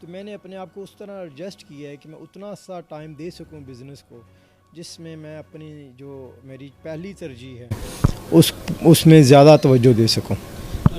تو میں نے اپنے آپ کو اس طرح ایڈجسٹ کیا ہے کہ میں اتنا سا ٹائم دے سکوں بزنس کو جس میں میں اپنی جو میری پہلی ترجیح ہے اس میں زیادہ توجہ دے سکوں.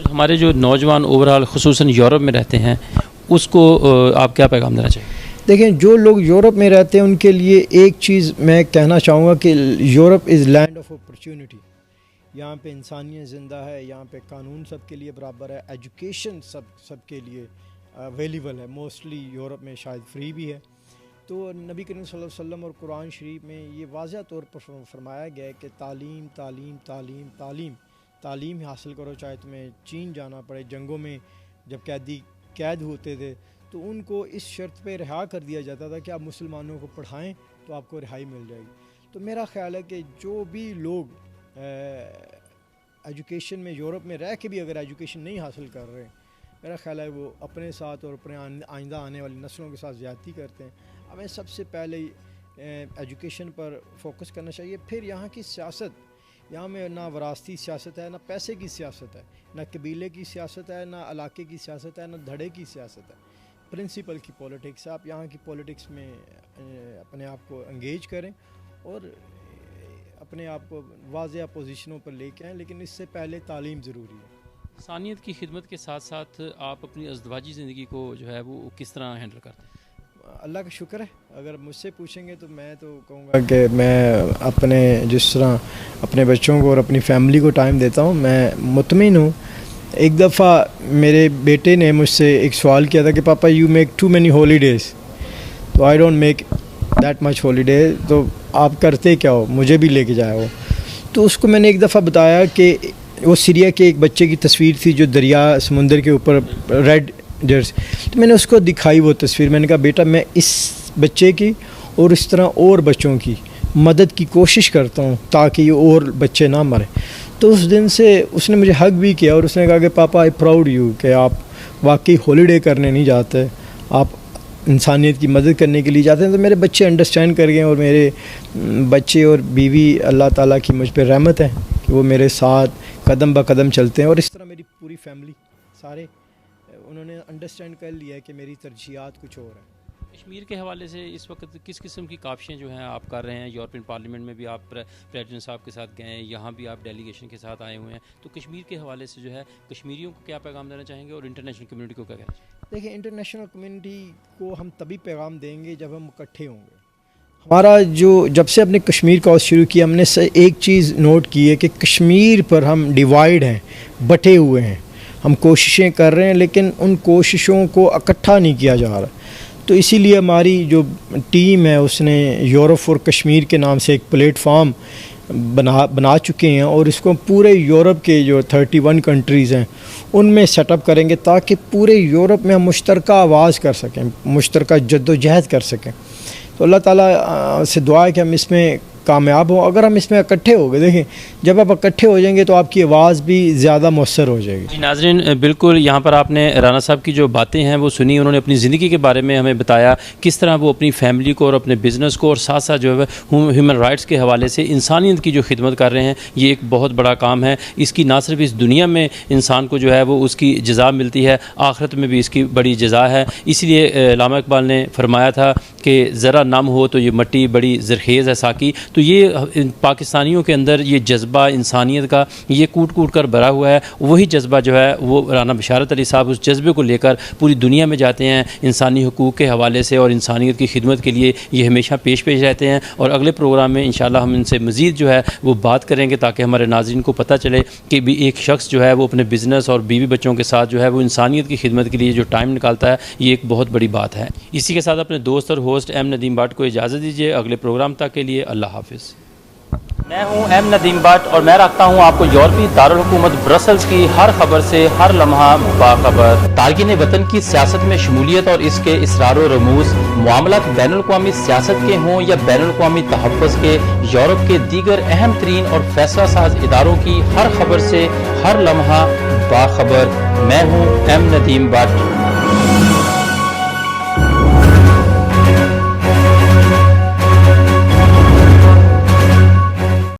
ہمارے جو نوجوان اوورال خصوصاً یورپ میں رہتے ہیں اس کو آپ کیا پیغام دینا چاہیں؟ دیکھیں, جو لوگ یورپ میں رہتے ہیں ان کے لیے ایک چیز میں کہنا چاہوں گا کہ Europe is land of opportunity. یہاں پہ انسانیت زندہ ہے, یہاں پہ قانون سب کے لیے برابر ہے, ایجوکیشن سب کے لیے اویلیبل ہے, موسٹلی یورپ میں شاید فری بھی ہے. تو نبی کریم صلی اللہ علیہ وسلم اور قرآن شریف میں یہ واضح طور پر فرمایا گیا ہے کہ تعلیم تعلیم تعلیم تعلیم تعلیم حاصل کرو, چاہے تمہیں چین جانا پڑے. جنگوں میں جب قیدی قید ہوتے تھے تو ان کو اس شرط پہ رہا کر دیا جاتا تھا کہ آپ مسلمانوں کو پڑھائیں تو آپ کو رہائی مل جائے گی. تو میرا خیال ہے کہ جو بھی لوگ ایجوکیشن میں یورپ میں رہ کے بھی اگر ایجوکیشن نہیں حاصل کر رہے ہیں, میرا خیال ہے وہ اپنے ساتھ اور اپنے آئندہ آنے والی نسلوں کے ساتھ زیادتی کرتے ہیں. ہمیں سب سے پہلے ایجوکیشن پر فوکس کرنا چاہیے. پھر یہاں کی سیاست, یہاں میں نہ وراثتی سیاست ہے, نہ پیسے کی سیاست ہے, نہ قبیلے کی سیاست ہے, نہ علاقے کی سیاست ہے, نہ دھڑے کی سیاست ہے. پرنسپل کی پولیٹکس ہے. آپ یہاں کی پولیٹکس میں اپنے آپ کو انگیج کریں اور اپنے آپ کو واضح پوزیشنوں پر لے کے آئیں, لیکن اس سے پہلے تعلیم ضروری ہے. انسانیت کی خدمت کے ساتھ ساتھ آپ اپنی ازدواجی زندگی کو جو ہے وہ کس طرح ہینڈل کرتے ہیں؟ اللہ کا شکر ہے. اگر مجھ سے پوچھیں گے تو میں تو کہوں گا کہ میں اپنے جس طرح اپنے بچوں کو اور اپنی فیملی کو ٹائم دیتا ہوں, میں مطمئن ہوں. ایک دفعہ میرے بیٹے نے مجھ سے ایک سوال کیا تھا کہ papa you make too many holidays. تو I don't make that much holiday, تو آپ کرتے کیا ہو, مجھے بھی لے کے جایا ہو. تو اس کو میں نے ایک دفعہ بتایا کہ وہ سیریا کے ایک بچے کی تصویر تھی جو دریا سمندر کے اوپر ریڈ جرس. تو میں نے اس کو دکھائی وہ تصویر. میں نے کہا بیٹا میں اس بچے کی اور اس طرح اور بچوں کی مدد کی کوشش کرتا ہوں تاکہ یہ اور بچے نہ مریں. تو اس دن سے اس نے مجھے ہگ بھی کیا اور اس نے کہا کہ پاپا آئی پراؤڈ یو, کہ آپ واقعی ہالیڈے کرنے نہیں جاتے, آپ انسانیت کی مدد کرنے کے لیے جاتے ہیں. تو میرے بچے انڈرسٹینڈ کر گئے اور میرے بچے اور بیوی اللہ تعالیٰ کی مجھ پہ رحمت ہے کہ وہ میرے ساتھ قدم بہ قدم چلتے ہیں. اور اس طرح میری پوری فیملی سارے انہوں نے انڈرسٹینڈ کر لیا ہے کہ میری ترجیحات کچھ اور ہیں. کشمیر کے حوالے سے اس وقت کس قسم کی کاوشیں جو ہیں آپ کر رہے ہیں؟ یورپین پارلیمنٹ میں بھی آپ پریزیڈنٹ صاحب کے ساتھ گئے ہیں, یہاں بھی آپ ڈیلیگیشن کے ساتھ آئے ہوئے ہیں. تو کشمیر کے حوالے سے جو ہے کشمیریوں کو کیا پیغام دینا چاہیں گے اور انٹرنیشنل کمیونٹی کو کیا کہنا چاہیں گے؟ دیکھیں, انٹرنیشنل کمیونٹی کو ہم تبھی پیغام دیں گے جب ہم اکٹھے ہوں گے. ہمارا جب سے اپنے کشمیر کا شروع کیا ہم نے ایک چیز نوٹ کی ہے کہ کشمیر پر ہم ڈیوائیڈ ہیں, بٹے ہوئے ہیں. ہم کوششیں کر رہے ہیں لیکن ان کوششوں کو اکٹھا نہیں کیا جا رہا. تو اسی لیے ہماری جو ٹیم ہے اس نے یورپ فار کشمیر کے نام سے ایک پلیٹ فارم بنا چکے ہیں اور اس کو پورے یورپ کے جو 31 کنٹریز ہیں ان میں سیٹ اپ کریں گے تاکہ پورے یورپ میں ہم مشترکہ آواز کر سکیں, مشترکہ جد و جہد کر سکیں. تو اللہ تعالیٰ سے دعا ہے کہ ہم اس میں کامیاب ہوں. اگر ہم اس میں اکٹھے ہو گئے, دیکھیں جب آپ اکٹھے ہو جائیں گے تو آپ کی آواز بھی زیادہ مؤثر ہو جائے گی. جی ناظرین, بالکل یہاں پر آپ نے رانا صاحب کی جو باتیں ہیں وہ سنی. انہوں نے اپنی زندگی کے بارے میں ہمیں بتایا کس طرح وہ اپنی فیملی کو اور اپنے بزنس کو اور ساتھ ساتھ جو ہے ہیومن رائٹس کے حوالے سے انسانیت کی جو خدمت کر رہے ہیں. یہ ایک بہت بڑا کام ہے. اس کی نہ صرف اس دنیا میں انسان کو جو ہے وہ اس کی جزا ملتی ہے, آخرت میں بھی اس کی بڑی جزا ہے. اس لیے علامہ اقبال نے فرمایا تھا کہ ذرا نم ہو تو یہ مٹی بڑی زرخیز ہے ساکی. تو یہ پاکستانیوں کے اندر یہ جذبہ انسانیت کا یہ کوٹ کوٹ کر بھرا ہوا ہے. وہی جذبہ جو ہے وہ رانا بشارت علی صاحب اس جذبے کو لے کر پوری دنیا میں جاتے ہیں. انسانی حقوق کے حوالے سے اور انسانیت کی خدمت کے لیے یہ ہمیشہ پیش رہتے ہیں. اور اگلے پروگرام میں انشاءاللہ ہم ان سے مزید جو ہے وہ بات کریں گے تاکہ ہمارے ناظرین کو پتہ چلے کہ بھی ایک شخص جو ہے وہ اپنے بزنس اور بیوی بچوں کے ساتھ جو ہے وہ انسانیت کی خدمت کے لیے جو ٹائم نکالتا ہے یہ ایک بہت بڑی بات ہے. اسی کے ساتھ اپنے دوست اور ہوسٹ ایم ندیم بٹ کو اجازت دیجیے. اگلے پروگرام تک کے لیے اللہ حافظ. میں ہوں ایم ندیم بٹ اور میں رکھتا ہوں آپ کو یورپی دارالحکومت برسلز کی ہر خبر سے ہر لمحہ باخبر. تارکین وطن کی سیاست میں شمولیت اور اس کے اسرار و رموز, معاملات بین الاقوامی سیاست کے ہوں یا بین الاقوامی تحفظ کے, یورپ کے دیگر اہم ترین اور فیصلہ ساز اداروں کی ہر خبر سے ہر لمحہ باخبر. میں ہوں ایم ندیم بٹ.